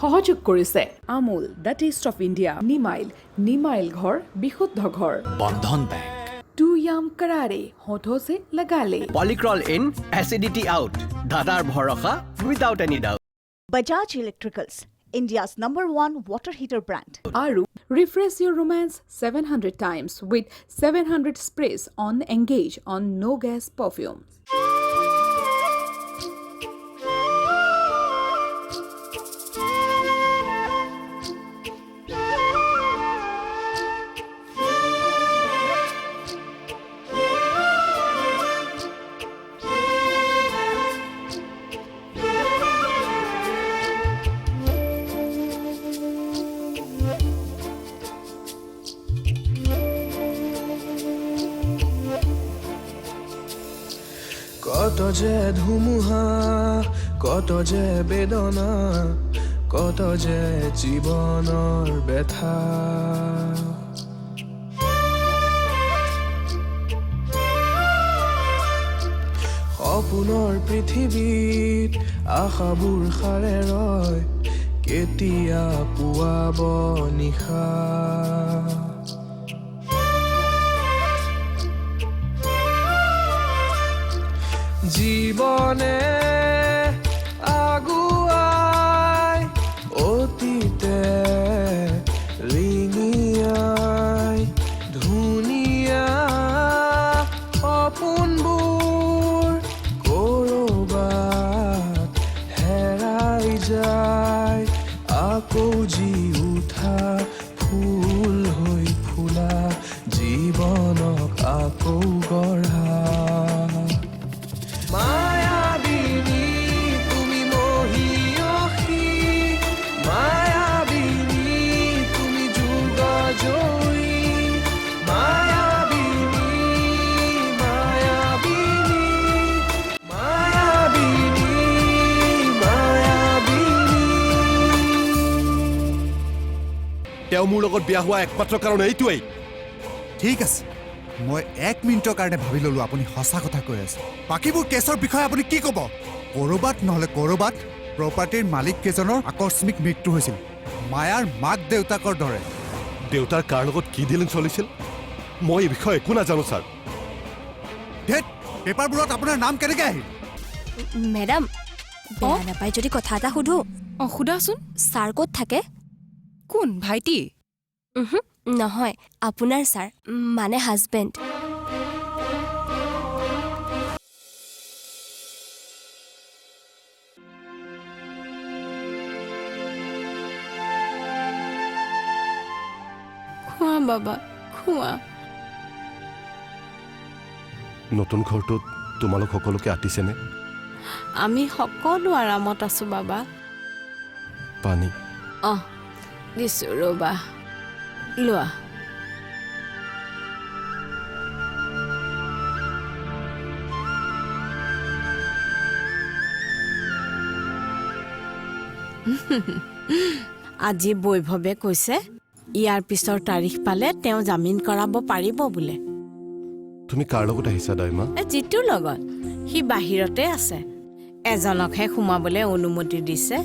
সহযোগ কৰিছে Amul the taste of India Nimyle ঘৰ বিশুদ্ধ ঘৰ বন্ধন বেংক टू याम करारे होठों से लगा ले Polycrol in, acidity out. Dadar bhorosa without any doubt. Bajaj Electricals, India's #1 water heater brand. Aru, refresh your romance 700 times with 700 sprays on Engage on no gas perfume. কত যে ধুমুহা কত যে বেদনা কত যে জীৱনৰ ব্যথা সপোনৰ পৃথিৱীত আশাবোৰ সাৰে ৰয় কেতিয়া পুৱাব নিশা জীবনে আগুৱাই অতীতে ৰিঙিয়াই ধুনীয়া সপোনবোৰ ক'ৰবাত হেৰাই যায় আকৌ জি উঠা ফুল হৈ ফুলা জীৱনক আকৌ গঢ়া মায়াবিনী তুমি মহিয়সী মায়াবিনী তুমি যুগজয়ী মায়াবিনী মায়াবিনী মায়াবিনী মায়াবিনী তেওঁ মোৰ লগত বিয়া হোৱা একমাত্ৰ কাৰণ এইটোৱেই ঠিক আছে মই 1 মিনিটৰ কাৰণে ভাবি ললো আপুনি সঁচা কথা কৈ আছে বাকিবোৰ কেছৰ বিষয়ে আপুনি কি ক'ব কৰবাত নহলে কৰবাত প্ৰপাৰ্টিৰ মালিক কেজনৰ আকস্মিক মৃত্যু হৈছিল মায়াৰ মাক দেউতাকৰ দৰে দেউতাৰ কাৰ লগত কি ডিলিং চলিছিল মই এই বিষয়ে একো নাজানো ছাৰ ধেত পেপাৰবোৰত আপোনাৰ নাম কেনেকৈ আহিল মেডাম বেয়া নাপায় যদি কথা এটা সুধো সুধাচোন ছাৰ ক'ত থাকে কোন ভাইটি নহয় আপোনাৰ ছাৰ মানে হাজবেণ্ড খোৱা বাবা খোৱা নতুন ঘৰটোত তোমালোক সকলোকে আতিছেনে আমি সকলো আৰামত আছো বাবা পানী দিছো ৰবা লোৱা আজি বৈভৱে কৈছে ইয়াৰ পিছৰ তাৰিখ পালে তেওঁ জামিন কৰাব পাৰিব বোলে তুমি কাৰ লগত আহিছা দাইমা জিতুৰ লগত সি বাহিৰতে আছে এজনকহে সোমাবলৈ অনুমতি দিছে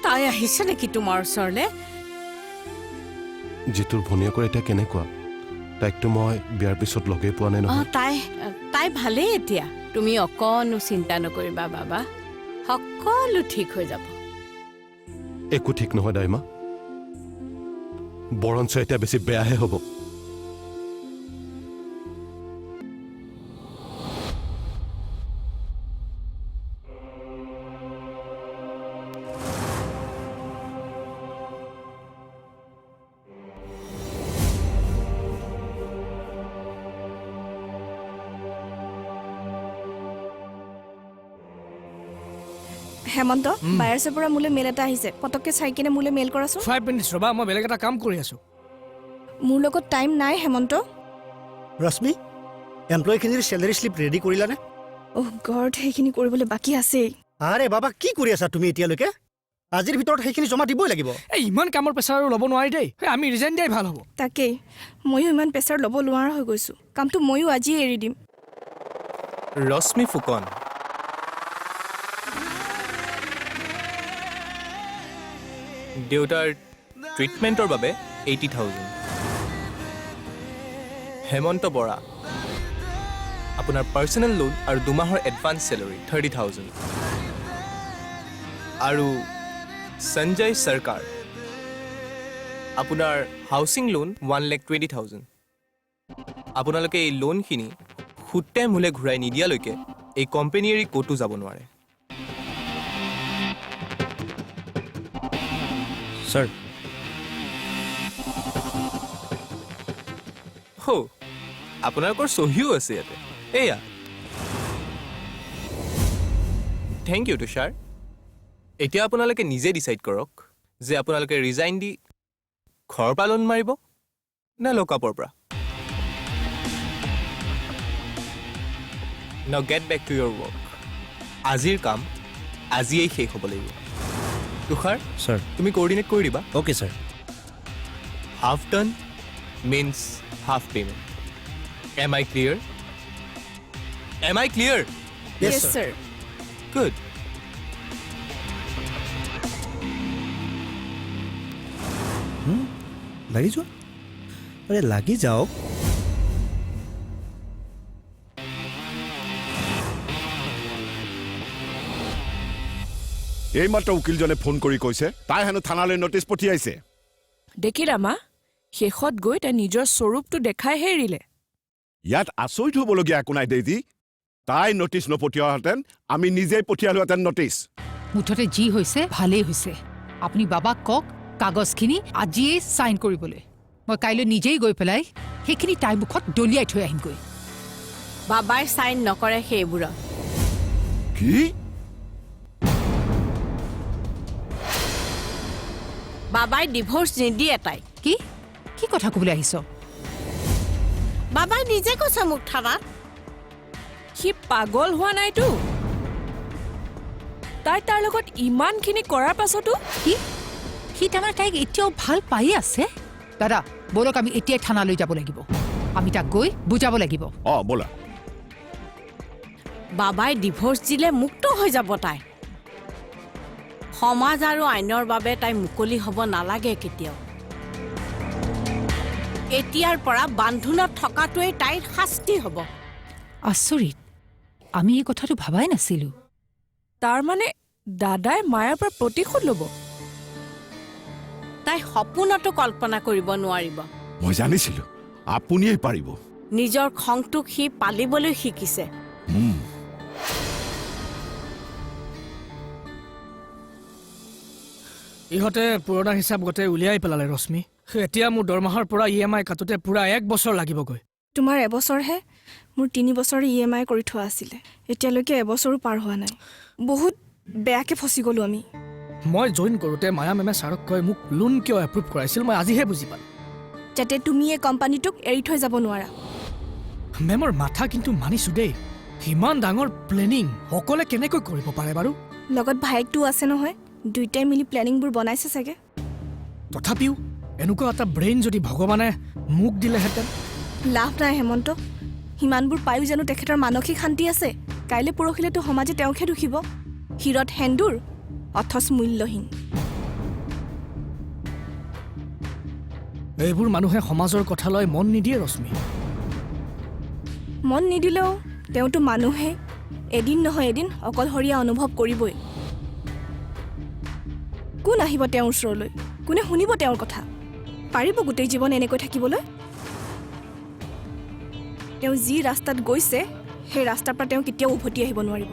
তাই আহিছে নেকি তোমাৰ ওচৰলৈ জিতুৰ ভনীয়েকৰ এতিয়া কেনেকুৱা তাইকতো মই বিয়াৰ পিছত লগেই পোৱা নাই নহয় তাই ভালেই এতিয়া তুমি অকণো চিন্তা নকৰিবা বাবা সকলো ঠিক হৈ যাব একো ঠিক নহয় দাইমা বৰঞ্চ এতিয়া বেছি বেয়াহে হ'ব হেমন্ত বায়াৰ্ছৰ পৰা মোলে মেল এটা আহিছে পটককে চাই কিনে মোলে মেল কৰাছোন 5 মিনিটছ ৰবা মই বেলেগ এটা কাম কৰি আছো মোৰ লগত টাইম নাই হেমন্ত ৰশ্মি এমপ্লয়ীখিনিৰ স্যালাৰি স্লিপ ৰেডি কৰিলানে ওহ গড সেইখিনি কৰিবলৈ বাকি আছে আৰে বাবা কি কৰি আছা তুমি এতিয়ালৈকে আজিৰ ভিতৰত সেইখিনি জমা দিবই লাগিব এই ইমান কামৰ প্ৰেছাৰ ল'ব নোৱাৰি দেই আমি ৰিজাইন দিয়াই ভাল হ'ব তাকেই ময়ো ইমান প্ৰেছাৰ ল'ব নোৱাৰা হৈ গৈছো কামটো ময়ো আজিয়ে এৰি দিম ৰশ্মি ফুকন দেউতাৰ ট্ৰিটমেণ্টৰ বাবে 80,000। হেমন্ত বৰা, আপোনাৰ পাৰ্চনেল লোন আৰু 2 মাহৰ এডভান্স চেলাৰী 30,000। আৰু সঞ্জয় চৰকাৰ, আপোনাৰ হাউচিং লোন 1,20,000। আপোনালোকে এই লোনখিনি সুতে মূলে ঘূৰাই নিদিয়ালৈকে এই কোম্পানী এৰি ক'তো যাব নোৱাৰে। ছাৰ হো, আপোনালোকৰ চহীও আছে ইয়াতে। এয়া, থেংক ইউ তুষাৰ। এতিয়া আপোনালোকে নিজে ডিচাইড কৰক যে আপোনালোকে ৰিজাইন দি ঘৰৰ পৰা লোন মাৰিব নে লকআপৰ পৰা। Now get back to your work. আজিৰ কাম আজিয়েই শেষ হ'ব লাগিব। তুষাৰ, ছাৰ তুমি কোঅৰ্ডিনেট কৰি দিবা। Okay sir. Half done means half payment. Am I clear? Am I clear? Yes sir. Good. লাগি যোৱা, আৰে লাগি যাওক। এইমাত্ৰ উকিলজনে ফোন কৰি কৈছে তাই হেনো থানালৈ নটিচ পঠিয়াইছে। দেখিলা মা, শেষত গৈ তাই নিজৰ স্বৰূপটো দেখাইহে এৰিলে। ইয়াত আচৰিত হ'বলগীয়া একো নাই দেইজি। তাই নটিচ নপঠিওৱাহেঁতেন আমি নিজেই পঠিয়ালোহেঁতেন নটিচ। মুঠতে যি হৈছে ভালেই হৈছে। আপুনি বাবাক কওক কাগজখিনি আজিয়েই চাইন কৰিবলৈ। মই কাইলৈ নিজেই গৈ পেলাই সেইখিনি তাইৰ মুখত দলিয়াই থৈ আহিমগৈ। বাবাই চাইন নকৰে সেইবোৰত। কি? বাবাই ডিভোৰ্চ নিদিয়ে তাইক। কি কি কথা ক'বলৈ আহিছ? বাবাই নিজে কৈছে মোক থানাত। সি পাগল হোৱা নাইতো। তাই তাৰ লগত ইমানখিনি কৰাৰ পাছতো কি সি তাৰমানে তাইক এতিয়াও ভাল পায়ে আছে? দাদা ব'লক আমি এতিয়াই থানালৈ যাব লাগিব। আমি তাক গৈ বুজাব লাগিব। অঁ ব'লা। বাবাই ডিভোৰ্চ দিলে মুক্ত হৈ যাব তাই। সমাজ আৰু আইনৰ বাবে তাই মুকলি হ'ব নালাগে কেতিয়াও। এতিয়াৰ পৰা বান্ধোনত থকাটোৱেই তাইৰ শাস্তি হ'ব। আচৰিত, আমি এই কথাটো ভাবাই নাছিলো। তাৰমানে দাদাই মায়াৰ পৰা প্ৰতিশোধ ল'ব। তাই সপোনতো কল্পনা কৰিব নোৱাৰিব। মই জানিছিলোঁ আপুনিয়েই পাৰিব। নিজৰ খংটোক সি পালিবলৈ শিকিছে। ইহঁতে পুৰণা হিচাপ গোটেই উলিয়াই পেলালে ৰশ্মি। এতিয়া মোৰ দৰমহাৰ পৰা EMI কাটোতে পুৰা 1 বছৰ লাগিবগৈ। তোমাৰ এবছৰহে, মোৰ 3 বছৰে EMI কৰি থোৱা আছিলে। এতিয়ালৈকে এবছৰো পাৰ হোৱা নাই। বহুত বেয়াকৈ ফচি গ'লোঁ আমি। মই জইন কৰোঁতে মায়া মেমে ছাৰক কৈ মোক লোন কিয় এপ্ৰুভ কৰাইছিল মই আজিহে বুজি পালোঁ। যাতে তুমি এই কোম্পানীটোক এৰি থৈ যাব নোৱাৰা। মেমৰ মাথা কিন্তু মানিছোঁ দেই। ইমান ডাঙৰ প্লেনিং অকলে কেনেকৈ কৰিব পাৰে বাৰু? লগত ভায়েকটো আছে নহয়, দুইটাই মিলি প্লেনিংবোৰ বনাইছে চাগে। তথাপিও এনেকুৱা এটা ব্ৰেইন যদি ভগৱানে মোক দিলেহেঁতেন। লাভ নাই হেমন্ত। সিমানবোৰ পায়ো জানো তেখেতৰ মানসিক শান্তি আছে? কাইলৈ পৰহিলেতো সমাজে তেওঁকহে দুখিব। হিৰত সেন্দুৰ অথচ মূল্যহীন। এইবোৰ মানুহে সমাজৰ কথালৈ মন নিদিয়ে ৰশ্মি। মন নিদিলেও তেওঁতো মানুহে এদিন নহয় এদিন অকলশৰীয়া অনুভৱ কৰিবই। কোন আহিব তেওঁৰ ওচৰলৈ? কোনে শুনিব তেওঁৰ কথা? পাৰিব গোটেই জীৱন এনেকৈ থাকিবলৈ? তেওঁ যি ৰাস্তাত গৈছে সেই ৰাস্তাৰ পৰা তেওঁ কেতিয়াও উভতি আহিব নোৱাৰিব।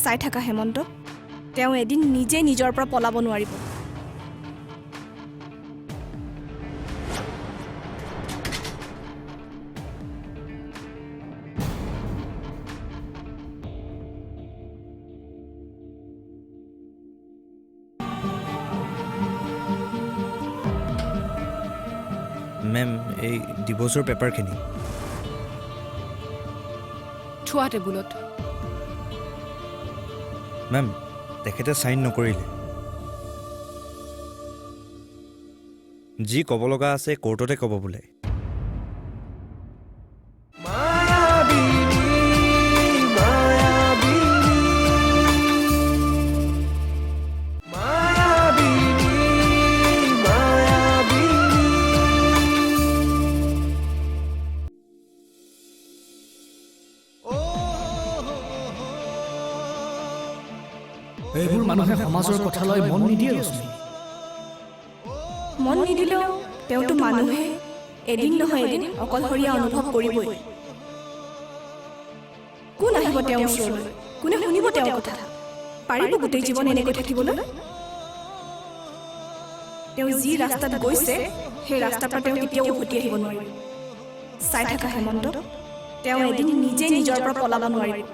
চাই থাকা হেমন্ত, তেওঁ এদিন নিজে নিজৰ পৰা পলাব নোৱাৰিব। মেম, এই ডিভোৰ্চৰ পেপাৰখিনি থোৱা টেবুলত। মেম, তেখেতে চাইন নকৰিলে। যি ক'ব লগা আছে কোৰ্টতে ক'ব বোলে। এইবোৰ মানুহে সমাজৰ কথা লৈ মন নিদিয়ে ৰশ্মি। মন নিদিলেও তেওঁতো মানুহে এদিন নহয় এদিন অকলশৰীয়া অনুভৱ কৰিবই। কোন আহিব তেওঁৰ ওচৰলৈ? কোনে শুনিব তেওঁৰ কথা? পাৰিব গোটেই জীৱন এনেকৈ থাকিবলৈ? তেওঁ যি ৰাস্তাত গৈছে সেই ৰাস্তাৰ পৰা তেওঁ কেতিয়াও উভতি আহিব নোৱাৰিব। চাই থকা হেমন্ত, তেওঁ এদিন নিজে নিজৰ পৰা পলাব নোৱাৰিব।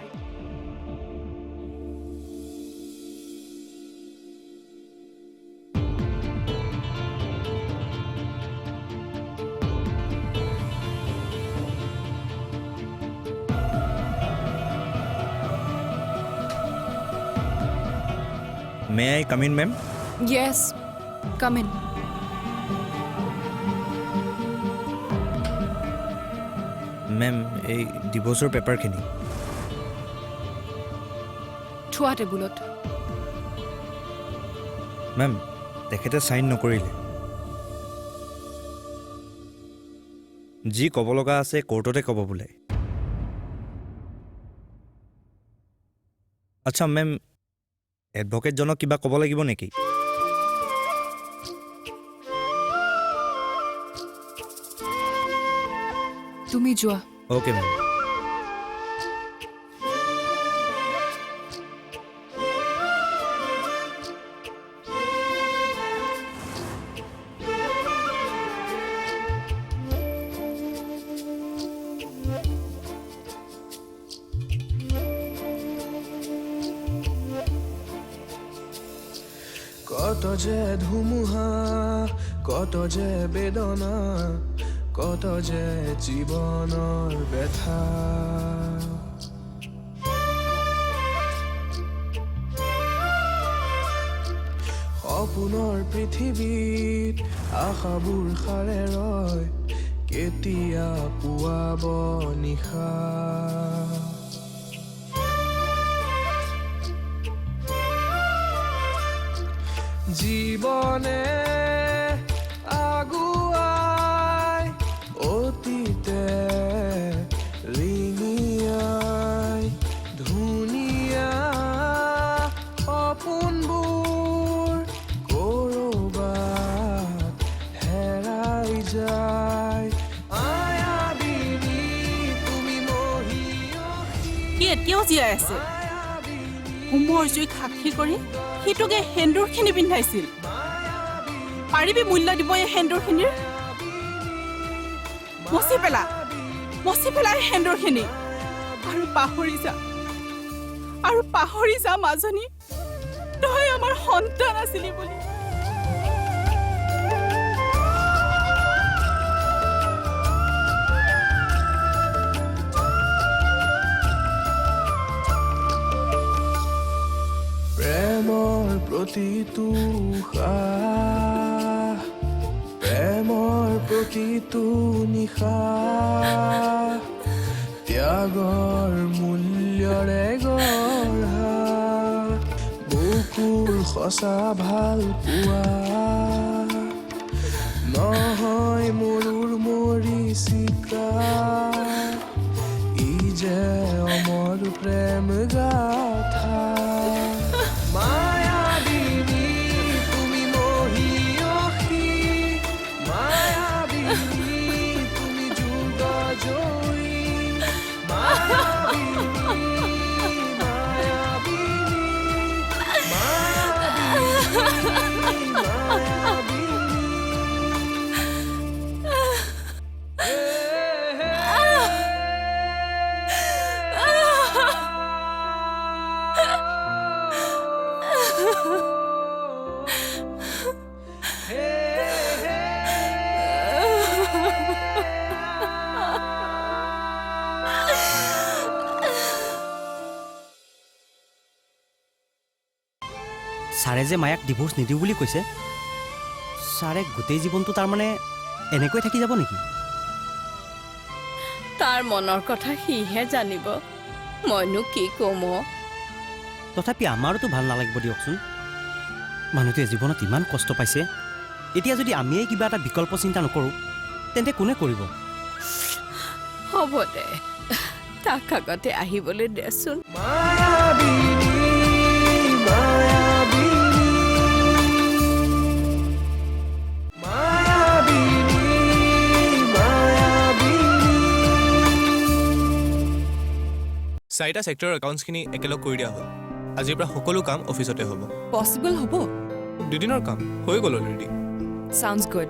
May I come in, ma'am? Yes, come in. Ma'am, এই ডিভোৰ্চৰ পেপাৰখিনি থোৱা টেবুলত। মেম, তেখেতে চাইন নকৰিলে। যি ক'ব লগা আছে কোৰ্টতে ক'ব বোলে। আচ্ছা মেম, এডভকেটজনক কিবা ক'ব লাগিব নেকি? তুমি যোৱা। Okay ma'am. কত যে ধুমুহা, কত যে বেদনা, কত যে জীৱনৰ ব্যথা। সপোনৰ পৃথিৱীত আশাবোৰ সাৰে ৰয়, কেতিয়া পুৱাব নিশা। জীৱনে আগুৱাই অতীতে ৰিঙিয়াই ধুনীয়া সপোনবোৰ ক'ৰবাত হেৰাই যায়। আয়াবিনী তুমি মহিয়সী। সি এতিয়াও জীয়াই আছে। হোমৰ জুইক সাক্ষী কৰি সিটোকে সেন্দুৰখিনি পিন্ধাইছিল। পাৰিবি মূল্য দিব এই সেন্দুৰখিনিৰ? মচি পেলা এই সেন্দুৰখিনি। আৰু পাহৰি যা মাজনী, তই আমাৰ সন্তান আছিলি বুলি। প্ৰেমৰ প্ৰতিটো উশাহ, প্ৰেমৰ প্ৰতিটো নিশা, ত্যাগৰ মূল্যৰে গঢ়া, বুকুৰ সঁচা ভাল পোৱা নহয় মৰুৰ মৰিচিকা। ই যে অমৰ প্ৰেম গাথা। মায়াবিনী তুমি মহিয়সী, মায়াবিনী তুমি যুগ জয়ী, মায়াবিনী মায়াবিনী মায়াবিনী ছাৰে যে মায়াক ডিভোৰ্চ নিদিওঁ বুলি কৈছে, ছাৰে গোটেই জীৱনটো তাৰমানে এনেকৈ থাকি যাব নেকি? তাৰ মনৰ কথা সিহে জানিব, মইনো কি ক'ম। তথাপি আমাৰোতো ভাল নালাগিব দিয়কচোন। মানুহটোৱে জীৱনত ইমান কষ্ট পাইছে, এতিয়া যদি আমিয়ে কিবা এটা বিকল্প চিন্তা নকৰোঁ তেন্তে কোনে কৰিব? হ'ব দে, তাক আগতে আহিবলৈ দেচোন। মায়াবিনী মায়া 4টা ছেক্টৰৰ একাউণ্টছখিনি একেলগ কৰি দিয়া হ'ল আজিৰ পৰা সকলো কাম অফিচতে হ'ব পচিবল হ'ব 2 দিনৰ কাম হৈ গ'ল অলৰেডি চাউণ্ডছ গুড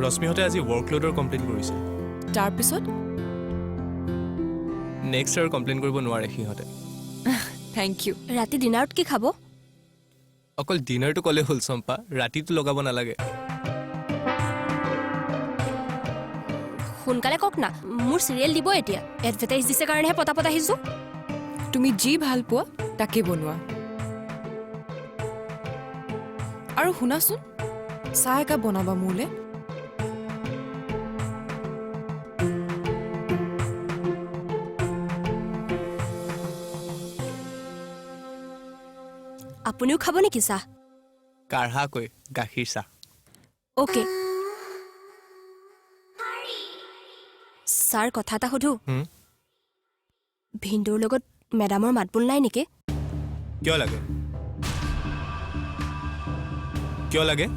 ৰশ্মিহঁতে আজি ৱৰ্কলোডৰ কমপ্লেইন কৰিছে তাৰপিছত নেক্সট আৰু কমপ্লেইন কৰিব নোৱাৰে সিহঁতে থেংক ইউ ৰাতি ডিনাৰত কি খাব অকল ডিনাৰটো ক'লে হ'ল চম্পা ৰাতিটো লগাব নালাগে সোনকালে কওক না মোৰ চিৰিয়েল দিব এতিয়া এডভাৰটাইজ দিছে কাৰণেহে পতাপত আহিছোঁ তুমি যি ভাল পোৱা তাকে বনোৱা আৰু শুনাচোন চাহ একাপ বনাবা মোলৈ আপুনিও খাব নেকি চাহ কাঢ়াকৈ গাখীৰ চাহ অ'কে ছাৰ কথা এটা সুধো ভিন্দুৰ লগত মেডামৰ মাতবোল নাই নেকি কিয় লাগে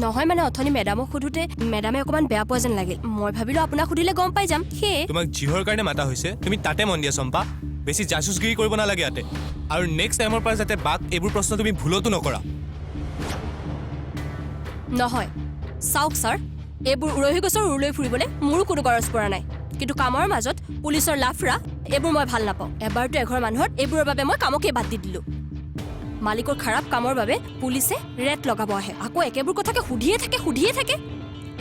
নহয় মানে অথনি মেডামক সোধোতে মেডামে অকণমান বেয়া পোৱা যেন লাগিল মই ভাবিলোঁ আপোনাক সুধিলে গম পাই যাম সেয়ে তোমাক যিহৰ কাৰণে মাতা হৈছে তুমি তাতে মন দিয়া চম্পা বেছি জাচুচগিৰি কৰিব নালাগে ইয়াতে আৰু নেক্সট টাইমৰ পৰা যাতে বাক এইবোৰ প্ৰশ্ন তুমি ভুলতো নকৰা নহয় চাওক ছাৰ এইবোৰ উৰহি গছৰ উৰলৈ ফুৰিবলৈ মোৰো কোনো গৰজ পৰা নাই কিন্তু কামৰ মাজত পুলিচৰ লাফৰা এইবোৰ মই ভাল নাপাওঁ এবাৰতো এঘৰ মানুহৰ এইবোৰৰ বাবে মই কামকে বাদ দি দিলোঁ মালিকৰ খাৰাপ কামৰ বাবে পুলিচে ৰেট লগাব আহে আকৌ একেবোৰ কথাকে সুধিয়ে থাকে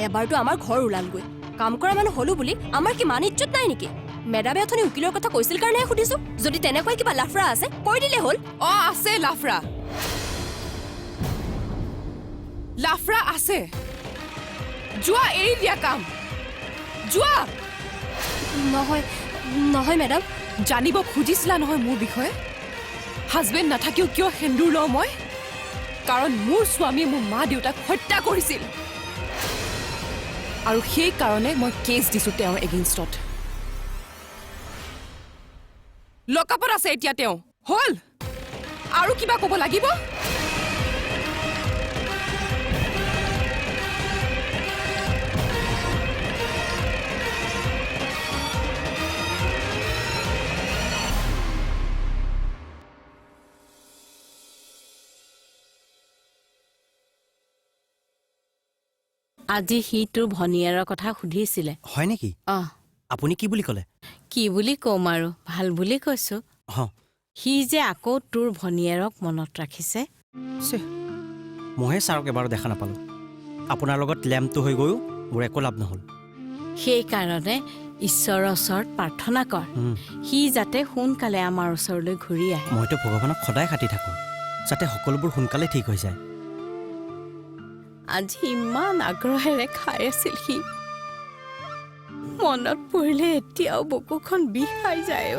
এবাৰতো আমাৰ ঘৰ ওলালগৈ কাম কৰা মানুহ হলো বুলি আমাৰ কি মান ইজ্জত নাই নেকি মেডামে অথনি উকিলৰ কথা কৈছিল কাৰণেহে সুধিছোঁ যদি তেনেকৈ কিবা লাফৰা আছে কৈ দিলে হ'ল আছে লাফৰা আছে যোৱা এৰি দিয়া কাম যোৱা নহয় মেডাম জানিব খুজিছিলা নহয় মোৰ বিষয়ে হাজবেণ্ড নাথাকিও কিয় সেন্দুৰ লওঁ মই কাৰণ মোৰ স্বামীয়ে মোৰ মা দেউতাক হত্যা কৰিছিল আৰু সেই কাৰণে মই কেছ দিছোঁ তেওঁৰ এগেইনষ্টত লকআপত আছে এতিয়া তেওঁ হ'ল আৰু কিবা ক'ব লাগিব আজি সি তোৰ ভনীয়াৰৰ কথা সুধিছিলে হয় নেকি আপুনি কি বুলি ক'লে কি বুলি ক'ম আৰু ভাল বুলি কৈছো সি যে আকৌ তোৰ ভনীয়াৰক মনত ৰাখিছে মইহে ছাৰক এবাৰো দেখা নাপালোঁ আপোনাৰ লগত লেম্পটো হৈ গৈও মোৰ একো লাভ নহ'ল সেইকাৰণে ঈশ্বৰৰ ওচৰত প্ৰাৰ্থনা কৰ সি যাতে সোনকালে আমাৰ ওচৰলৈ ঘূৰি আহে মইতো ভগৱানক সদায় খাটি থাকোঁ যাতে সকলোবোৰ সোনকালে ঠিক হৈ যায় আজি ইমান আগ্ৰহেৰে খাই আছিল সি মনত পৰিলে এতিয়াও বুকুখন বিষাই যায়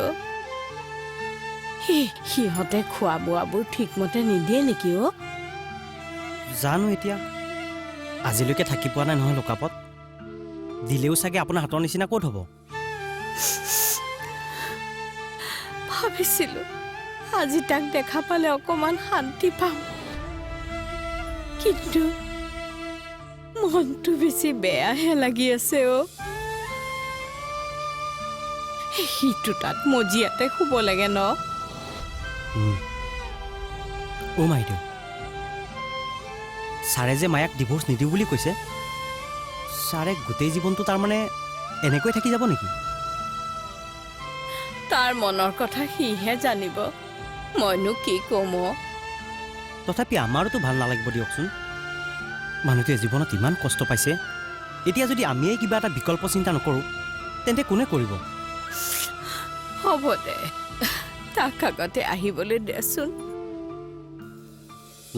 সিহঁতে খোৱা বোৱাবোৰ ঠিকমতে নিদিয়ে নেকি জানো এতিয়া আজিলৈকে থাকি পোৱা নাই নহয় লকআপত দিলেও চাগে আপোনাৰ হাতৰ নিচিনা ক'ত হ'ব ভাবিছিলো আজি তাক দেখা পালে অকমান শান্তি পাম কিন্তু মনটো বেছি বেয়াহে লাগি আছে সিটো তাত মজিয়াতে শুব লাগে ন মাইদেউ ছাৰে যে মায়াক ডিভোৰ্চ নিদিওঁ বুলি কৈছে ছাৰে গোটেই জীৱনটো তাৰমানে এনেকৈ থাকি যাব নেকি তাৰ মনৰ কথা সিহে জানিব মইনো কি কম তথাপি আমাৰোতো ভাল নালাগিব দিয়কচোন মানুহটোৱে জীৱনত ইমান কষ্ট পাইছে এতিয়া যদি আমিয়ে কিবা এটা বিকল্প চিন্তা নকৰোঁ তেন্তে কোনে কৰিব হ'ব দে তাক আগতে আহিবলৈ দেচোন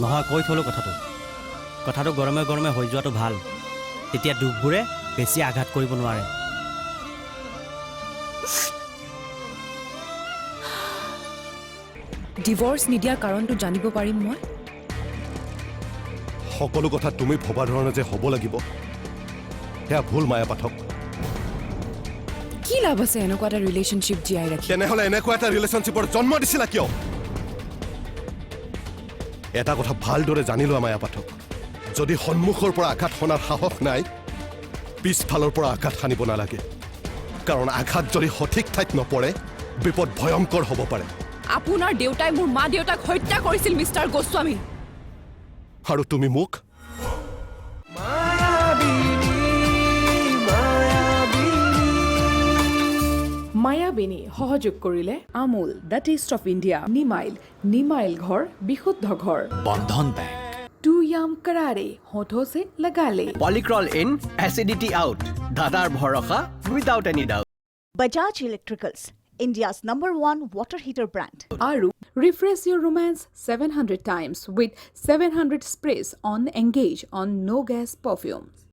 নহয় কৈ থলোঁ কথাটো গৰমে গৰমে হৈ যোৱাটো ভাল তেতিয়া দুখবোৰে বেছি আঘাত কৰিব নোৱাৰে ডিভোৰ্চ নিদিয়াৰ কাৰণটো জানিব পাৰিম মই সকলো কথা তুমি ভবা ধৰণে যে হ'ব লাগিব সেয়া ভুল মায়া পাঠক কি লাভ আছে এনেকুৱা এটা ৰিলেশ্যনশ্বিপ জীয়াই ৰাখি তেনেহ'লে এনেকুৱা এটা ৰিলেশ্যনশ্বিপৰ জন্ম দিছিলা কিয় এটা কথা ভালদৰে জানি লোৱা মায়া পাঠক যদি সন্মুখৰ পৰা আঘাত সনাৰ সাহস নাই পিছফালৰ পৰা আঘাত সানিব নালাগে কাৰণ আঘাত যদি সঠিক ঠাইত নপৰে বিপদ ভয়ংকৰ হ'ব পাৰে আপোনাৰ দেউতাই মোৰ মা দেউতাক হত্যা কৰিছিল মিষ্টাৰ গোস্বামী আৰু তুমি মোক মায়াবিনী সহযোগ কৰিলে Amul the taste of India Nimyle ঘৰ বিশুদ্ধ ঘৰ বন্ধন বেংক টু য়াম কৰাৰে হোঠো সে লগালে পলিক্ৰল ইন এচিডিটি আউট দাদাৰ ভৰসা without any doubt Bajaj Electricals, India's #1 water heater brand. আৰু refresh your romance 700 times with 700 sprays on Engage on no gas perfume.